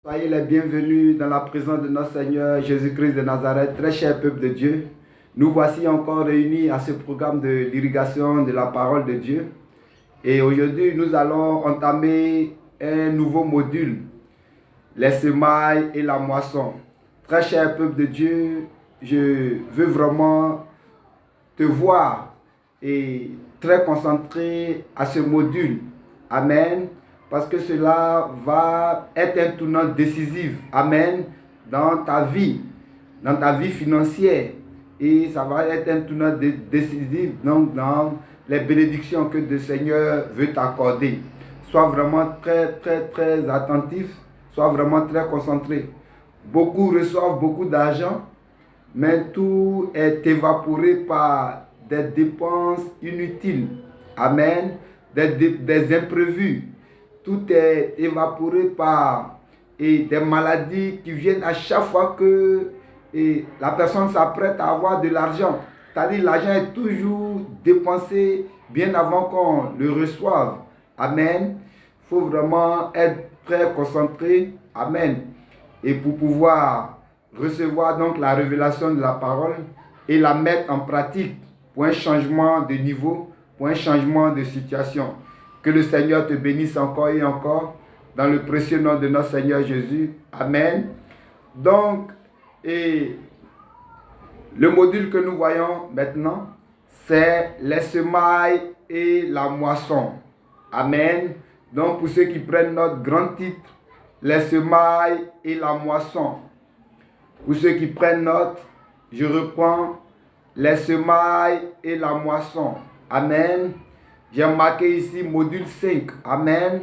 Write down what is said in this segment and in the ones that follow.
Soyez les bienvenus dans la présence de notre Seigneur Jésus-Christ de Nazareth, très cher peuple de Dieu. Nous voici encore réunis à ce programme de l'irrigation de la parole de Dieu. Et aujourd'hui, nous allons entamer un nouveau module, les semailles et la moisson. Très cher peuple de Dieu, je veux vraiment te voir et très concentré à ce module. Amen. Parce que cela va être un tournant décisif. Amen. Dans ta vie financière. Et ça va être un tournant décisif donc dans les bénédictions que le Seigneur veut t'accorder. Sois vraiment très attentif. Sois vraiment très concentré. Beaucoup reçoivent beaucoup d'argent, mais tout est évaporé par des dépenses inutiles. Amen. Des imprévus. Tout est évaporé par des maladies qui viennent à chaque fois que la personne s'apprête à avoir de l'argent. C'est-à-dire l'argent est toujours dépensé bien avant qu'on le reçoive. Amen. Il faut vraiment être très concentré. Amen. Et pour pouvoir recevoir donc la révélation de la parole et la mettre en pratique pour un changement de niveau, pour un changement de situation. Que le Seigneur te bénisse encore et encore dans le précieux nom de notre Seigneur Jésus. Amen. Donc, le module que nous voyons maintenant, c'est les semailles et la moisson. Amen. Donc, pour ceux qui prennent notre grand titre, les semailles et la moisson. Pour ceux qui prennent note, je reprends les semailles et la moisson. Amen. J'ai marqué ici module 5. Amen.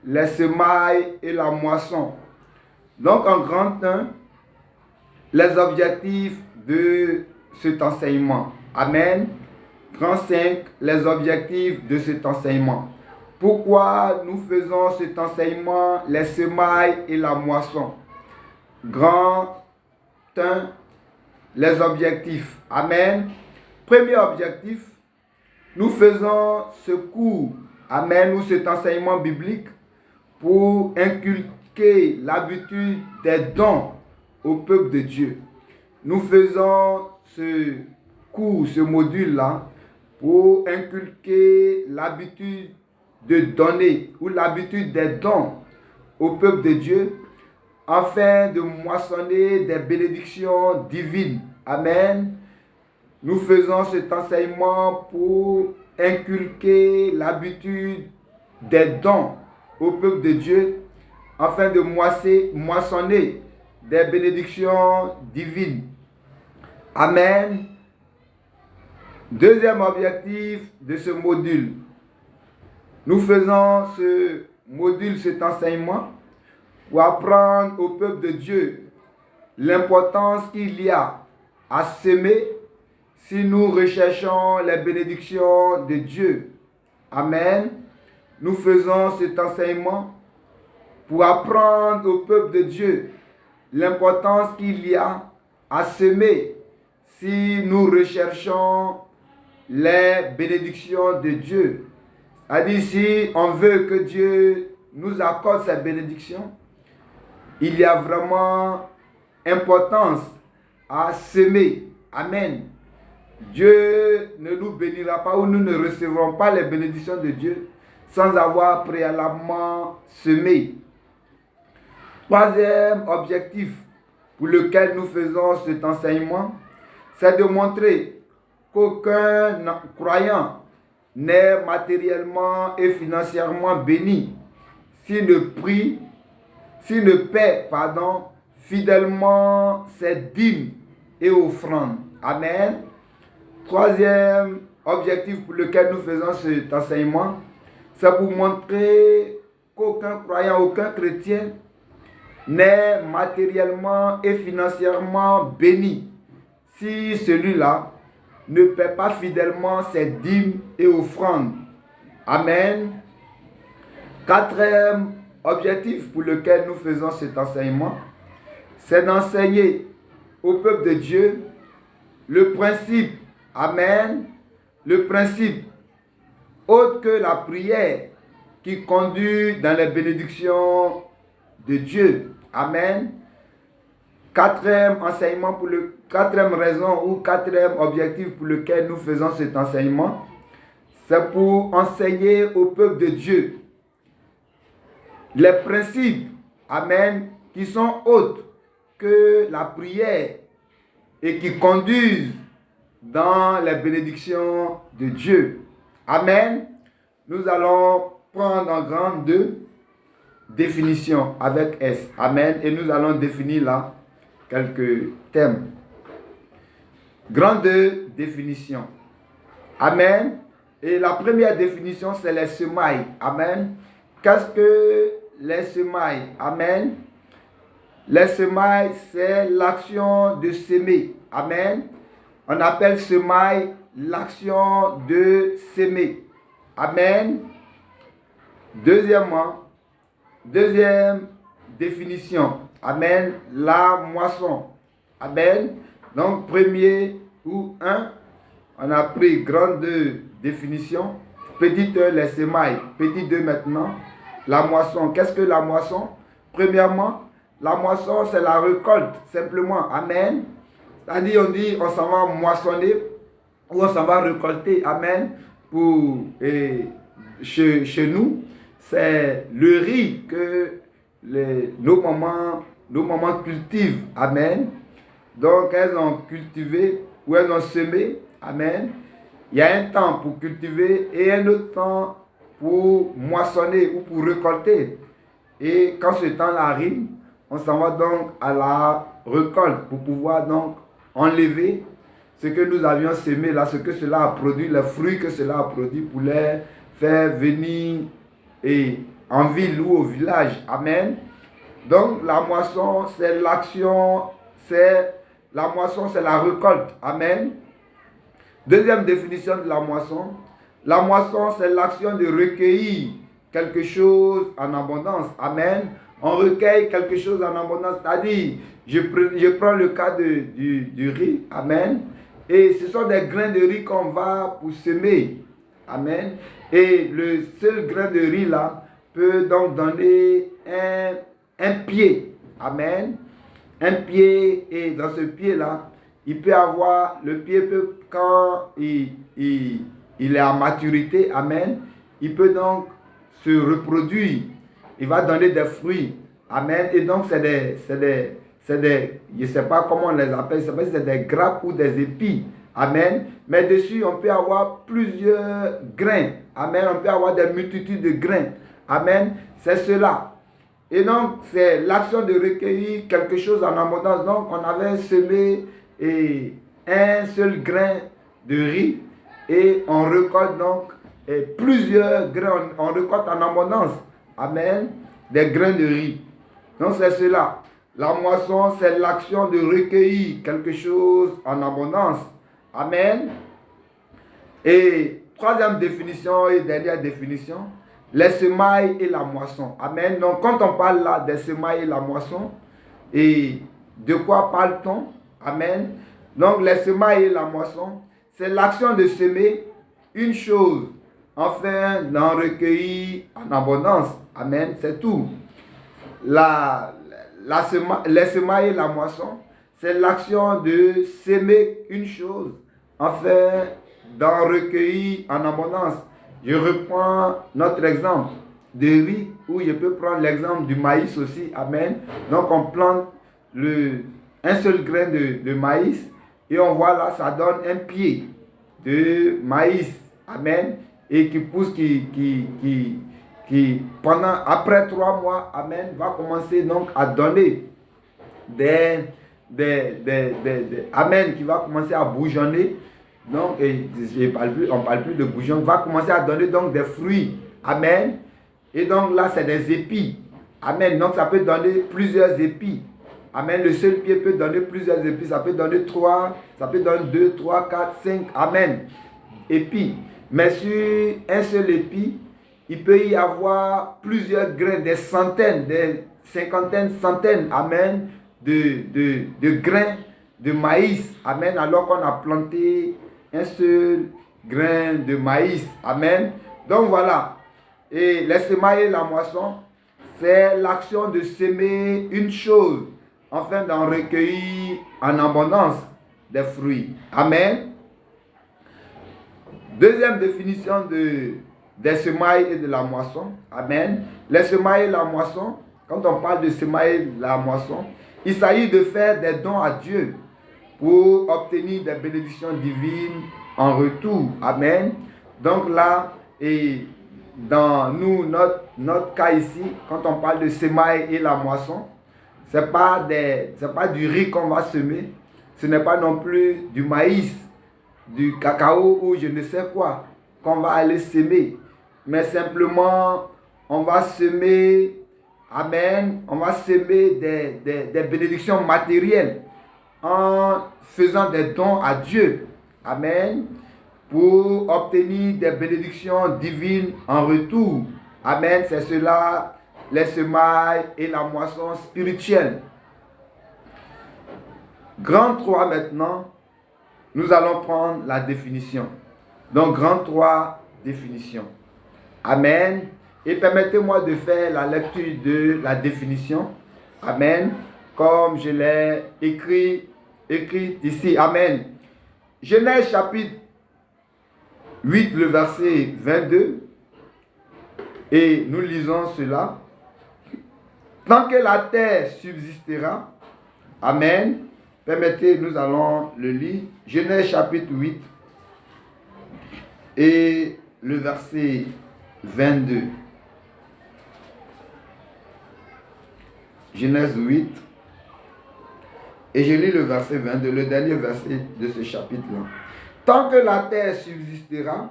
Les semailles et la moisson. Donc en grand 1, les objectifs de cet enseignement. Amen. Grand 5, les objectifs de cet enseignement. Pourquoi nous faisons cet enseignement, les semailles et la moisson? Grand 1, les objectifs. Amen. Premier objectif, nous faisons ce cours, amen, ou cet enseignement biblique pour inculquer l'habitude des dons au peuple de Dieu. Nous faisons ce cours, ce module-là, pour inculquer l'habitude de donner ou l'habitude des dons au peuple de Dieu afin de moissonner des bénédictions divines. Amen. Nous faisons cet enseignement pour inculquer l'habitude des dons au peuple de Dieu afin de moissonner des bénédictions divines. Amen. Deuxième objectif de ce module. Nous faisons ce module, cet enseignement, pour apprendre au peuple de Dieu l'importance qu'il y a à s'aimer si nous recherchons les bénédictions de Dieu. Amen. Nous faisons cet enseignement pour apprendre au peuple de Dieu l'importance qu'il y a à s'aimer si nous recherchons les bénédictions de Dieu. C'est-à-dire, si on veut que Dieu nous accorde ces bénédictions, il y a vraiment importance à s'aimer. Amen. Dieu ne nous bénira pas ou nous ne recevrons pas les bénédictions de Dieu sans avoir préalablement semé. Troisième objectif pour lequel nous faisons cet enseignement, c'est de montrer qu'aucun croyant n'est matériellement et financièrement béni s'il ne paie fidèlement ses dîmes et offrandes. Amen. Troisième objectif pour lequel nous faisons cet enseignement, c'est pour montrer qu'aucun croyant, aucun chrétien n'est matériellement et financièrement béni si celui-là ne paie pas fidèlement ses dîmes et offrandes. Amen. Quatrième objectif pour lequel nous faisons cet enseignement, c'est d'enseigner au peuple de Dieu le principe, amen, le principe autre que la prière qui conduit dans les bénédictions de Dieu. Amen. Quatrième enseignement quatrième raison ou quatrième objectif pour lequel nous faisons cet enseignement, c'est pour enseigner au peuple de Dieu les principes, amen, qui sont autres que la prière et qui conduisent dans les bénédictions de Dieu. Amen. Nous allons prendre en grande deux définitions avec S. Amen. Et nous allons définir là quelques thèmes. Grande définition. Amen. Et la première définition, c'est les semailles. Amen. Qu'est-ce que les semailles? Amen. Les semailles, c'est l'action de semer. Amen. On appelle semaille l'action de semer. Amen. Deuxièmement, deuxième définition. Amen. La moisson. Amen. Donc, premier ou un, on a pris grande définition. Petite, les semailles. Petit 2 maintenant. La moisson. Qu'est-ce que la moisson? Premièrement, la moisson, c'est la récolte. Simplement. Amen. C'est-à-dire, on dit, on s'en va moissonner ou on s'en va récolter. Amen. Pour, chez nous, c'est le riz que nos mamans cultivent. Amen. Donc, elles ont cultivé ou elles ont semé. Amen. Il y a un temps pour cultiver et un autre temps pour moissonner ou pour récolter. Et quand ce temps-là arrive, on s'en va donc à la récolte pour pouvoir donc enlever ce que nous avions semé là, ce que cela a produit, les fruits que cela a produit pour les faire venir en ville ou au village. Amen. Donc la moisson, c'est l'action, la moisson, c'est la récolte. Amen. Deuxième définition de la moisson, c'est l'action de recueillir quelque chose en abondance. Amen. On recueille quelque chose en abondance, c'est-à-dire, je prends le cas du riz. Amen. Et ce sont des grains de riz qu'on va pour semer. Amen. Et le seul grain de riz là peut donc donner un pied. Amen. Un pied, et dans ce pied là, il peut avoir, le pied peut, quand il est à maturité, amen, il peut donc se reproduire. Il va donner des fruits. Amen. Et donc, c'est des, je ne sais pas comment on les appelle, c'est des grappes ou des épis. Amen. Mais dessus, on peut avoir plusieurs grains. Amen. On peut avoir des multitudes de grains. Amen. C'est cela. Et donc, c'est l'action de recueillir quelque chose en abondance. Donc, on avait semé un seul grain de riz et on récolte donc plusieurs grains. On récolte en abondance. Amen. Des grains de riz. Donc, c'est cela. La moisson, c'est l'action de recueillir quelque chose en abondance. Amen. Et troisième définition et dernière définition, les semailles et la moisson. Amen. Donc, quand on parle là des semailles et la moisson, et de quoi parle-t-on? Amen. Donc, les semailles et la moisson, c'est l'action de semer une chose, afin d'en recueillir en abondance. Amen. C'est tout. Les semailles et la moisson, c'est l'action de semer une chose, afin d'en recueillir en abondance. Je reprends notre exemple de riz, ou je peux prendre l'exemple du maïs aussi. Amen. Donc on plante un seul grain de maïs et on voit là, ça donne un pied de maïs. Amen. Et qui pousse, après 3 mois, amen, va commencer donc à donner amen, qui va commencer à bourgeonner. Donc, on ne parle plus de bourgeon, va commencer à donner donc des fruits. Amen. Et donc là, c'est des épis. Amen. Donc, ça peut donner plusieurs épis. Amen. Le seul pied peut donner plusieurs épis. Ça peut donner 3, ça peut donner 2, 3, 4, 5. Amen. Épis. Mais sur un seul épi, il peut y avoir plusieurs grains, des centaines, des cinquantaines, centaines. Amen. De grains de maïs. Amen. Alors qu'on a planté un seul grain de maïs. Amen. Donc voilà. Et les semailles et la moisson, c'est l'action de s'aimer une chose afin d'en recueillir en abondance des fruits. Amen. Deuxième définition des semailles et de la moisson. Amen. Les semailles et la moisson, quand on parle de semailles et de la moisson, il s'agit de faire des dons à Dieu pour obtenir des bénédictions divines en retour. Amen. Donc là, et dans notre cas ici, quand on parle de semailles et la moisson, ce n'est pas du riz qu'on va semer, ce n'est pas non plus du maïs, du cacao ou je ne sais quoi qu'on va aller semer, mais simplement on va semer, amen, on va semer des bénédictions matérielles en faisant des dons à Dieu, amen, pour obtenir des bénédictions divines en retour. Amen, c'est cela, les semailles et la moisson spirituelle. Grand 3 maintenant, nous allons prendre la définition. Donc, grand 3, définition. Amen. Et permettez-moi de faire la lecture de la définition. Amen. Comme je l'ai écrit ici. Amen. Genèse chapitre 8, le verset 22. Et nous lisons cela. Tant que la terre subsistera. Amen. Permettez, nous allons le lire. Genèse chapitre 8 et le verset 22. Genèse 8 et je lis le verset 22, le dernier verset de ce chapitre-là. Tant que la terre subsistera,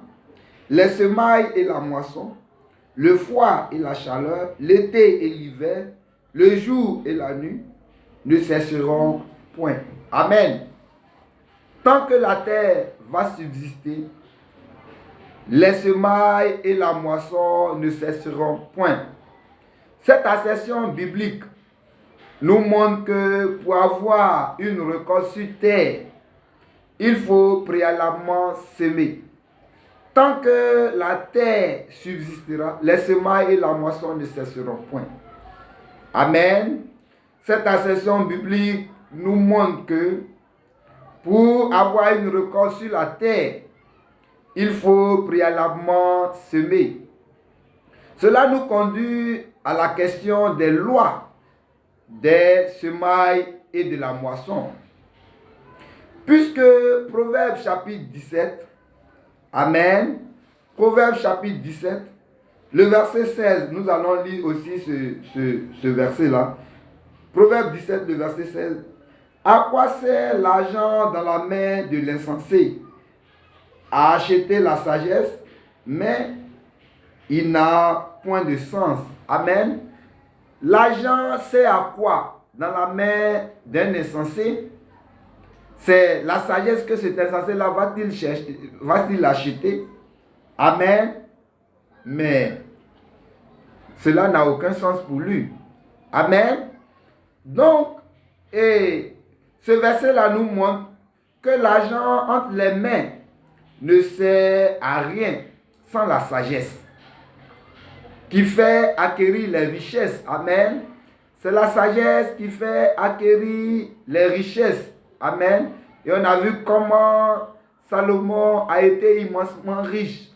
les semailles et la moisson, le froid et la chaleur, l'été et l'hiver, le jour et la nuit ne cesseront point. Amen. Tant que la terre va subsister, les semailles et la moisson ne cesseront point. Cette assertion biblique nous montre que pour avoir une récolte sur terre, il faut préalablement semer. Tant que la terre subsistera, les semailles et la moisson ne cesseront point. Amen. Cette assertion biblique nous montre que pour avoir une récolte sur la terre, il faut préalablement semer. Cela nous conduit à la question des lois des semailles et de la moisson. Puisque Proverbe chapitre 17, Amen, Proverbe chapitre 17, le verset 16, nous allons lire aussi ce verset-là. Proverbe 17, le verset 16. À quoi sert l'argent dans la main de l'insensé? À acheter la sagesse, mais il n'a point de sens. Amen. L'argent sert à quoi dans la main d'un insensé? C'est la sagesse que cet insensé-là va-t-il acheter? Amen. Mais cela n'a aucun sens pour lui. Amen. Donc, et ce verset-là nous montre que l'argent entre les mains ne sert à rien sans la sagesse qui fait acquérir les richesses. Amen. C'est la sagesse qui fait acquérir les richesses. Amen. Et on a vu comment Salomon a été immensement riche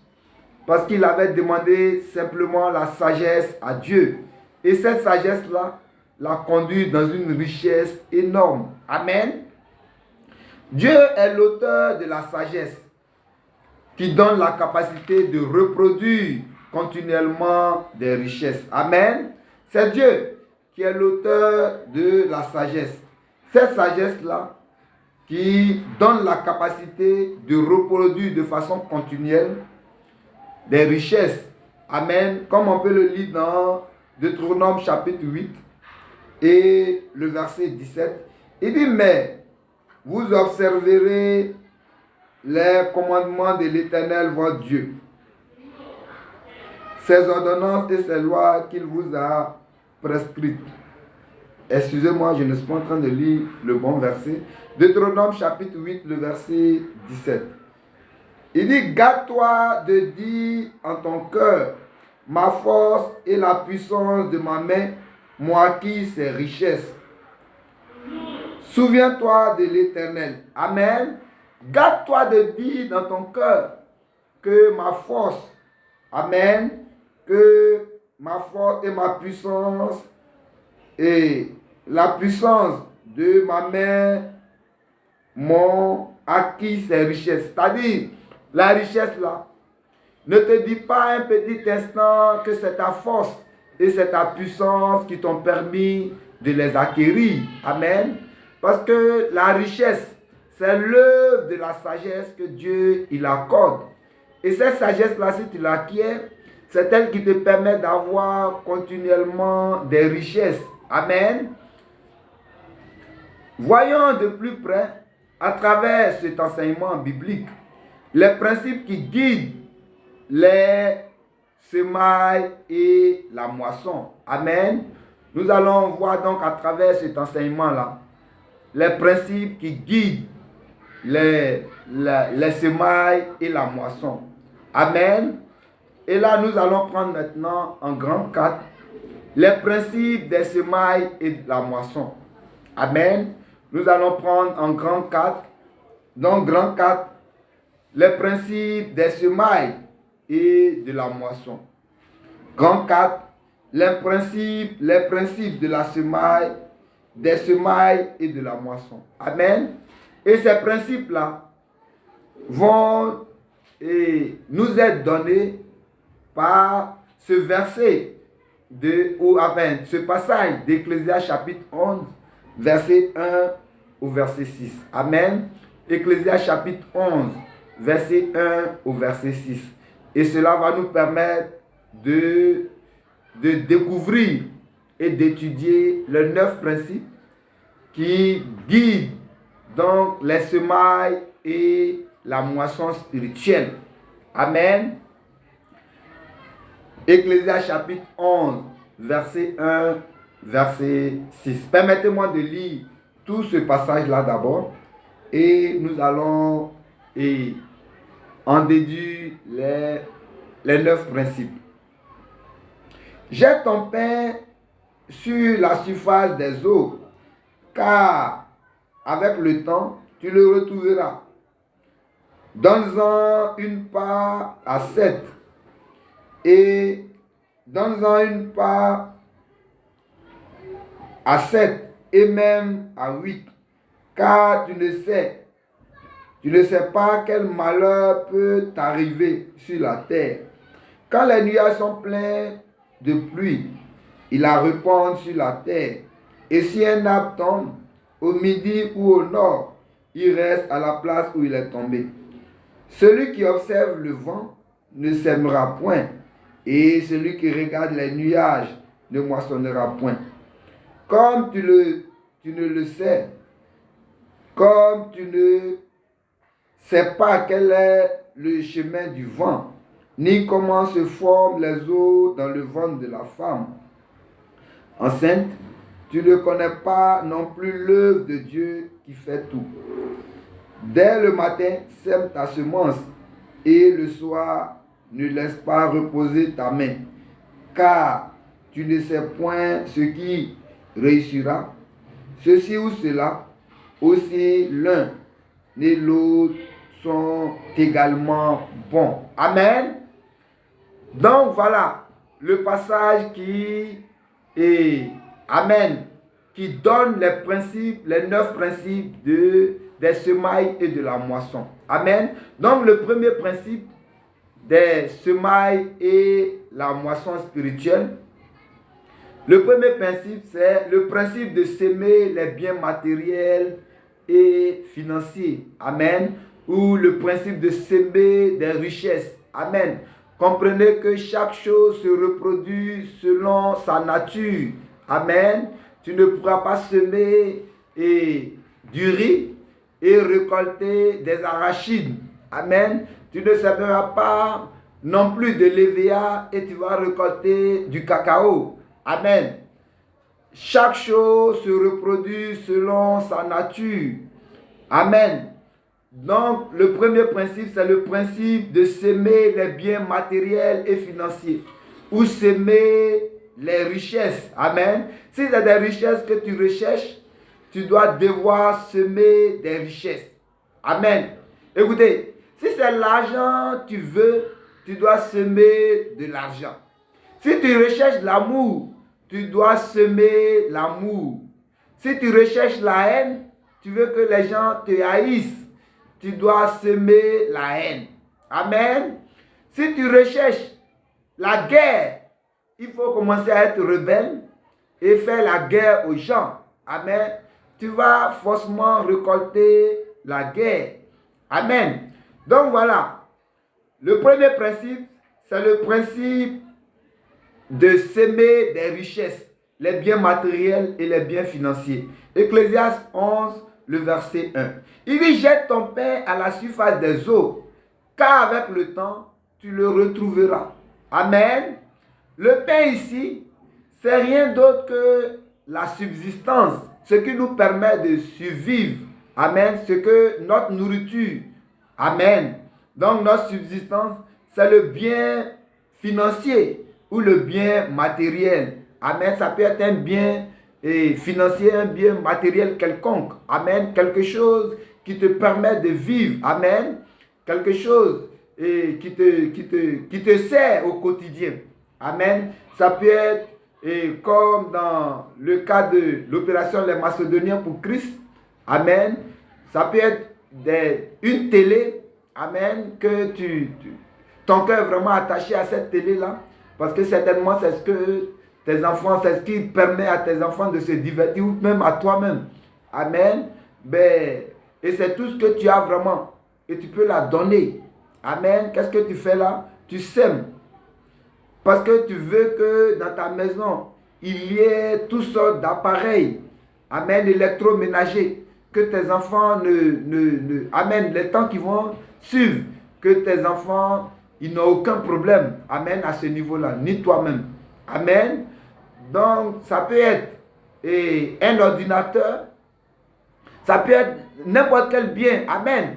parce qu'il avait demandé simplement la sagesse à Dieu. Et cette sagesse-là l'a conduit dans une richesse énorme. Amen. Dieu est l'auteur de la sagesse qui donne la capacité de reproduire continuellement des richesses. Amen. C'est Dieu qui est l'auteur de la sagesse. Cette sagesse-là qui donne la capacité de reproduire de façon continuelle des richesses. Amen. Comme on peut le lire dans Deutéronome chapitre 8 et le verset 17. Il dit, mais vous observerez les commandements de l'Éternel votre Dieu, ses ordonnances et ses lois qu'il vous a prescrites. Excusez-moi, je ne suis pas en train de lire le bon verset. Deutéronome chapitre 8, le verset 17. Il dit, garde-toi de dire en ton cœur, ma force et la puissance de ma main m'ont acquis ces richesses. Souviens-toi de l'Éternel. Amen. Garde-toi de dire dans ton cœur que ma force, amen, que ma force et ma puissance et la puissance de ma main m'ont acquis ces richesses. C'est-à-dire, la richesse là, ne te dis pas un petit instant que c'est ta force et c'est ta puissance qui t'ont permis de les acquérir. Amen. Parce que la richesse, c'est l'œuvre de la sagesse que Dieu il accorde. Et cette sagesse-là, si tu l'acquiers, c'est elle qui te permet d'avoir continuellement des richesses. Amen. Voyons de plus près, à travers cet enseignement biblique, les principes qui guident les semailles et la moisson. Amen. Nous allons voir donc à travers cet enseignement-là les principes qui guident les semailles et la moisson. Amen. Et là, nous allons prendre maintenant en grand 4 les principes des semailles et de la moisson. Amen. Nous allons prendre en grand 4, donc grand 4, les principes des semailles et de la moisson. Grand 4, les principes de la semaille, des semailles et de la moisson. Amen. Et ces principes-là vont nous être donnés par ce verset ce passage d'Ecclésiaste chapitre 11, verset 1 au verset 6. Amen. Ecclésiaste chapitre 11, verset 1 au verset 6. Et cela va nous permettre de découvrir et d'étudier les 9 principes qui guident donc les semailles et la moisson spirituelle. Amen. Ecclésiaste chapitre 11, verset 1, verset 6. Permettez-moi de lire tout ce passage-là d'abord et nous allons en déduire les 9 principes. Jette ton pain sur la surface des eaux, car avec le temps, tu le retrouveras. Donne-en une part à 7 et donne-en une part à 7 et même à 8, car tu ne sais pas quel malheur peut t'arriver sur la terre. Quand les nuages sont pleins de pluie, il la répand sur la terre. Et si un arbre tombe au midi ou au nord, il reste à la place où il est tombé. Celui qui observe le vent ne sèmera point, et celui qui regarde les nuages ne moissonnera point. Comme tu ne le sais, comme tu ne sais pas quel est le chemin du vent, ni comment se forment les eaux dans le ventre de la femme enceinte, tu ne connais pas non plus l'œuvre de Dieu qui fait tout. Dès le matin, sème ta semence, et le soir, ne laisse pas reposer ta main, car tu ne sais point ce qui réussira, ceci ou cela, aussi l'un et l'autre sont également bons. Amen. Donc voilà le passage qui donne les principes, les 9 principes des semailles et de la moisson. Amen. Donc le premier principe des semailles et la moisson spirituelle, le premier principe, c'est le principe de s'aimer les biens matériels et financiers. Amen. Ou le principe de s'aimer des richesses. Amen. Comprenez que chaque chose se reproduit selon sa nature. Amen. Tu ne pourras pas semer du riz et récolter des arachides. Amen. Tu ne sèmeras pas non plus de l'EVA et tu vas récolter du cacao. Amen. Chaque chose se reproduit selon sa nature. Amen. Donc, le premier principe, c'est le principe de s'aimer les biens matériels et financiers. ou semer les richesses. Amen. Si c'est des richesses que tu recherches, tu dois devoir semer des richesses. Amen. Écoutez, si c'est l'argent que tu veux, tu dois semer de l'argent. Si tu recherches l'amour, tu dois semer l'amour. Si tu recherches la haine, tu veux que les gens te haïssent, tu dois semer la haine. Amen. Si tu recherches la guerre, il faut commencer à être rebelle et faire la guerre aux gens. Amen. Tu vas forcément récolter la guerre. Amen. Donc voilà, le premier principe, c'est le principe de semer des richesses, les biens matériels et les biens financiers. Ecclésiaste 11, le verset 1. Il dit, jette ton pain à la surface des eaux, car avec le temps, tu le retrouveras. Amen. Le pain ici, c'est rien d'autre que la subsistance, ce qui nous permet de survivre. Amen. Ce que notre nourriture. Amen. Donc notre subsistance, c'est le bien financier ou le bien matériel. Amen. Ça peut être un bien financier, un bien matériel quelconque. Amen. Quelque chose qui te permet de vivre. Amen. Quelque chose qui te sert au quotidien. Amen. Ça peut être comme dans le cas de l'opération Les Macédoniens pour Christ. Amen. Ça peut être une télé. Amen. Que ton cœur est vraiment attaché à cette télé-là. Parce que certainement, c'est ce que tes enfants, c'est ce qui permet à tes enfants de se divertir ou même à toi-même. Amen. Et c'est tout ce que tu as vraiment. Et tu peux la donner. Amen. Qu'est-ce que tu fais là? Tu sèmes. Parce que tu veux que dans ta maison, il y ait toutes sortes d'appareils. Amen. Électroménagers. Que tes enfants Amen. Les temps qui vont suivre. Que tes enfants, ils n'ont aucun problème. Amen. À ce niveau-là. Ni toi-même. Amen. Donc, ça peut être un ordinateur. Ça peut être n'importe quel bien. Amen.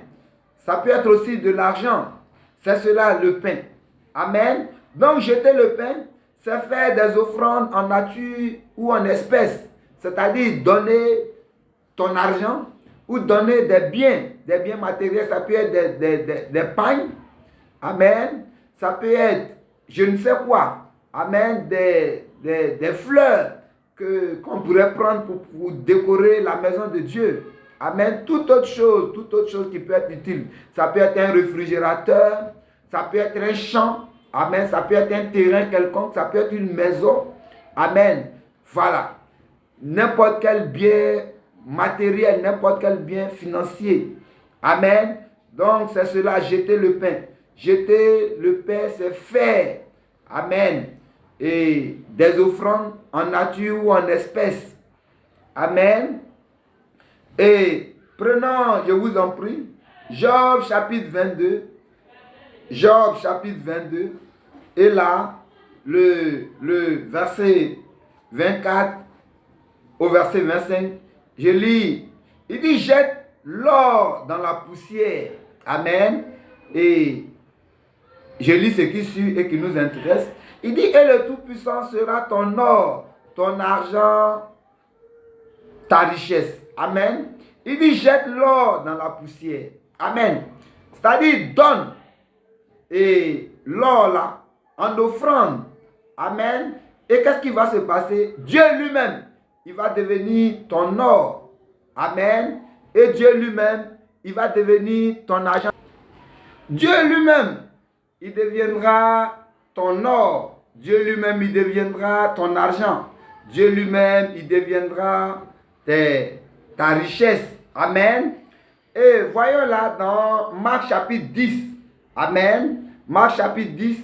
Ça peut être aussi de l'argent. C'est cela le pain. Amen. Donc jeter le pain, c'est faire des offrandes en nature ou en espèces. C'est-à-dire donner ton argent ou donner des biens matériels. Ça peut être des pagnes. Amen. Ça peut être je ne sais quoi. Amen. Des fleurs qu'on pourrait prendre pour décorer la maison de Dieu. Amen. Toute autre chose qui peut être utile. Ça peut être un réfrigérateur, ça peut être un champ. Amen. Ça peut être un terrain quelconque, ça peut être une maison. Amen. Voilà. N'importe quel bien matériel, n'importe quel bien financier. Amen. Donc c'est cela, jeter le pain. Jeter le pain, c'est faire. Amen. Et des offrandes en nature ou en espèces. Amen. Et prenons, je vous en prie, Job chapitre 22. Job chapitre 22. Et là, le verset 24 au verset 25, je lis. Il dit, jette l'or dans la poussière. Amen. Et je lis ce qui suit et qui nous intéresse. Il dit, et le Tout-Puissant sera ton or, ton argent, ta richesse. Amen. Il dit, jette l'or dans la poussière. Amen. C'est-à-dire, donne. Et l'or là, en offrande. Amen. Et qu'est-ce qui va se passer? Dieu lui-même, il va devenir ton or. Amen. Et Dieu lui-même, il va devenir ton argent. Dieu lui-même, il deviendra ton or. Dieu lui-même, il deviendra ton argent. Dieu lui-même, il deviendra ta richesse. Amen. Et voyons là dans Marc chapitre 10. Amen. Marc chapitre 10.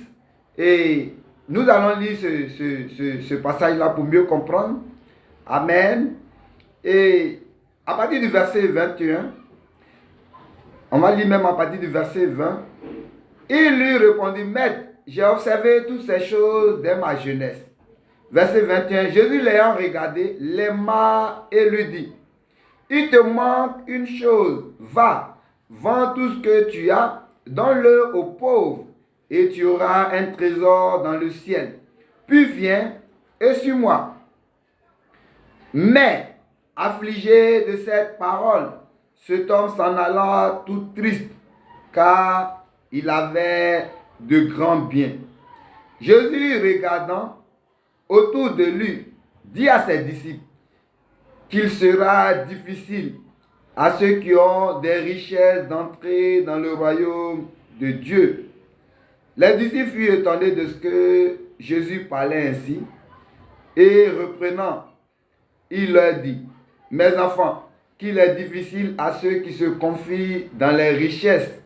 Et nous allons lire ce passage-là pour mieux comprendre. Amen. Et à partir du verset 21, on va lire même à partir du verset 20. Il lui répondit, Maître, j'ai observé toutes ces choses dès ma jeunesse. Verset 21, Jésus l'ayant regardé, l'aima et lui dit, il te manque une chose, va, vends tout ce que tu as, donne-le aux pauvres, et tu auras un trésor dans le ciel. puis viens et suis-moi. Mais, affligé de cette parole, cet homme s'en alla tout triste, car il avait de grands biens. Jésus, regardant autour de lui, dit à ses disciples qu'il sera difficile à ceux qui ont des richesses d'entrer dans le royaume de Dieu. Les disciples furent étonnés de ce que Jésus parlait ainsi, et reprenant, il leur dit, mes enfants, qu'il est difficile à ceux qui se confient dans les richesses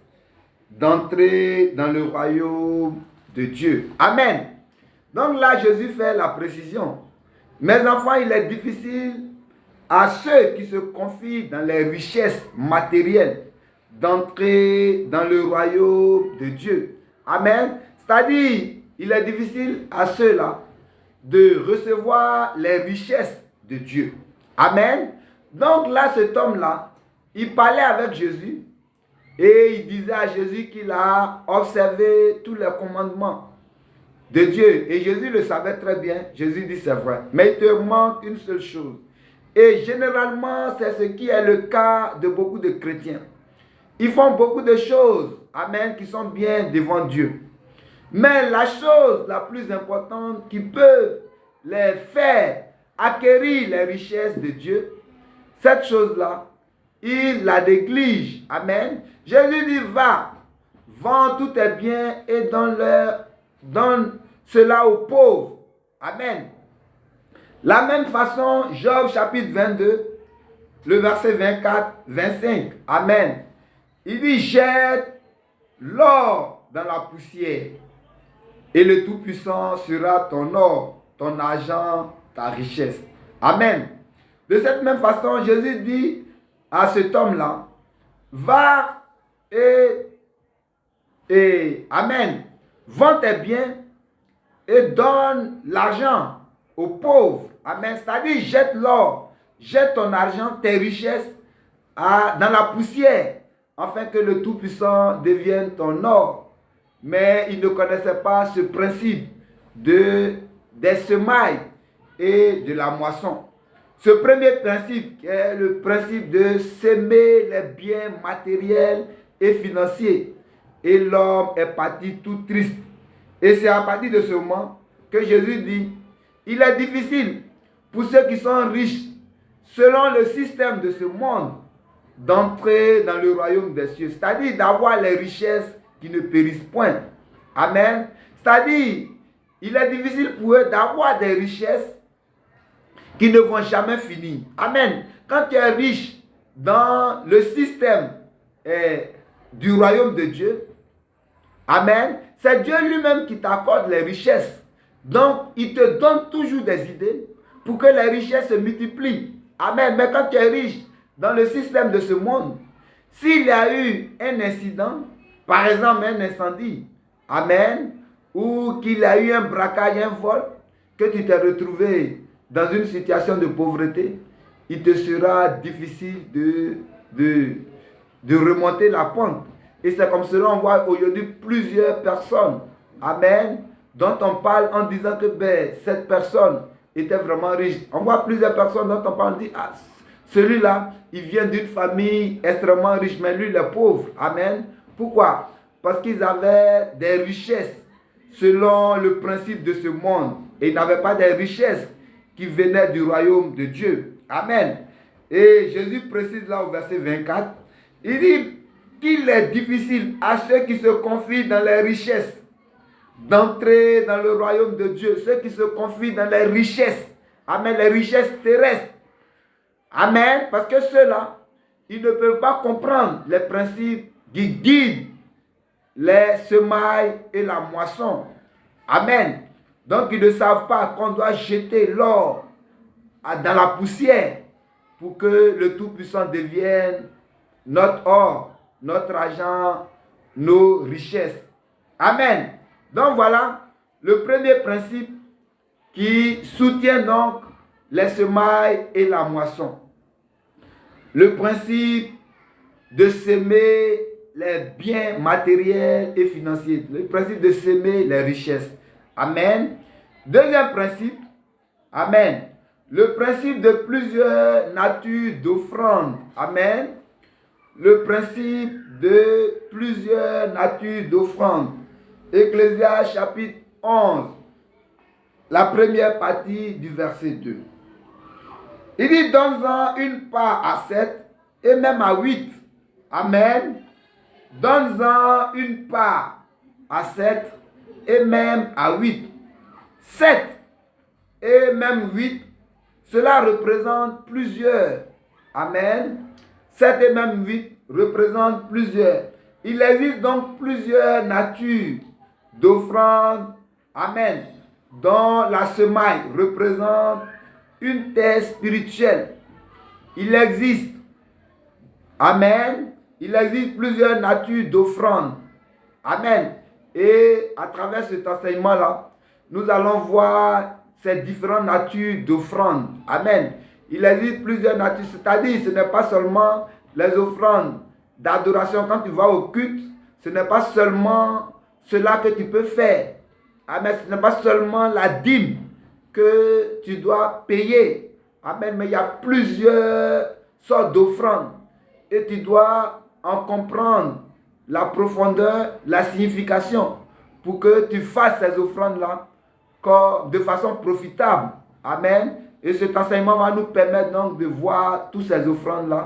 d'entrer dans le royaume de Dieu. Amen. Donc là, Jésus fait la précision. Mes enfants, il est difficile à ceux qui se confient dans les richesses matérielles d'entrer dans le royaume de Dieu. Amen. C'est-à-dire, il est difficile à ceux-là de recevoir les richesses de Dieu. Amen. Donc là, cet homme-là, il parlait avec Jésus et il disait à Jésus qu'il a observé tous les commandements de Dieu. Et Jésus le savait très bien. Jésus dit c'est vrai. Mais il te manque une seule chose. Et généralement, c'est ce qui est le cas de beaucoup de chrétiens. Ils font beaucoup de choses, amen, qui sont bien devant Dieu. Mais la chose la plus importante qui peut les faire acquérir les richesses de Dieu, cette chose-là, ils la négligent. Amen. Jésus dit, va, vends tous tes biens et donne cela aux pauvres. Amen. La même façon, Job chapitre 22, le verset 24, 25. Amen. Il dit, jette l'or dans la poussière et le Tout-Puissant sera ton or, ton argent, ta richesse. Amen. De cette même façon, Jésus dit à cet homme-là, va amen, vends tes biens et donne l'argent aux pauvres. Amen. C'est-à-dire, jette l'or, jette ton argent, tes richesses dans la poussière, afin que le Tout-Puissant devienne ton or. Mais il ne connaissait pas ce principe des semailles et de la moisson. Ce premier principe est le principe de s'aimer les biens matériels et financiers. Et l'homme est parti tout triste. Et c'est à partir de ce moment que Jésus dit, il est difficile pour ceux qui sont riches, selon le système de ce monde, d'entrer dans le royaume des cieux. C'est-à-dire d'avoir les richesses qui ne périssent point. Amen. C'est-à-dire, il est difficile pour eux d'avoir des richesses qui ne vont jamais finir. Amen. Quand tu es riche dans le système du royaume de Dieu, amen, c'est Dieu lui-même qui t'accorde les richesses. Donc, il te donne toujours des idées pour que les richesses se multiplient. Amen. Mais quand tu es riche dans le système de ce monde, s'il y a eu un incident, par exemple un incendie, amen, ou qu'il y a eu un braquage, un vol, que tu t'es retrouvé dans une situation de pauvreté, il te sera difficile de remonter la pente. Et c'est comme cela on voit aujourd'hui plusieurs personnes, amen, dont on parle en disant que cette personne était vraiment riche. On voit plusieurs personnes dont on parle, on dit, ah, celui-là, il vient d'une famille extrêmement riche, mais lui, il est pauvre. Amen. Pourquoi? Parce qu'ils avaient des richesses selon le principe de ce monde. Et ils n'avaient pas des richesses qui venaient du royaume de Dieu. Amen. Et Jésus précise là au verset 24, il dit qu'il est difficile à ceux qui se confient dans les richesses d'entrer dans le royaume de Dieu. Ceux qui se confient dans les richesses. Amen. Les richesses terrestres. Amen. Parce que ceux-là, ils ne peuvent pas comprendre les principes qui guident les semailles et la moisson. Amen. Donc, ils ne savent pas qu'on doit jeter l'or dans la poussière pour que le Tout-Puissant devienne notre or, notre argent, nos richesses. Amen. Donc, voilà le premier principe qui soutient donc les semailles et la moisson. Le principe de s'aimer les biens matériels et financiers. Le principe de s'aimer les richesses. Amen. Deuxième principe, amen, le principe de plusieurs natures d'offrandes. Amen. Le principe de plusieurs natures d'offrandes. Ecclésiaste chapitre 11, la première partie du verset 2. Il dit, donne-en une part à 7 et même à 8. Amen. Donne-en une part à 7 et même à 8. 7 et même 8, cela représente plusieurs. Amen. 7 et même 8 représentent plusieurs. Il existe donc plusieurs natures d'offrandes. Amen. Dont la semaille représente une terre spirituelle. Il existe, amen, il existe plusieurs natures d'offrandes. Amen. Et à travers cet enseignement-là, nous allons voir ces différentes natures d'offrandes. Amen. Il existe plusieurs natures, c'est-à-dire ce n'est pas seulement les offrandes d'adoration. Quand tu vas au culte, ce n'est pas seulement cela que tu peux faire. Amen. Ce n'est pas seulement la dîme que tu dois payer. Amen. Mais il y a plusieurs sortes d'offrandes. Et tu dois en comprendre la profondeur, la signification, pour que tu fasses ces offrandes-là de façon profitable. Amen. Et cet enseignement va nous permettre donc de voir toutes ces offrandes-là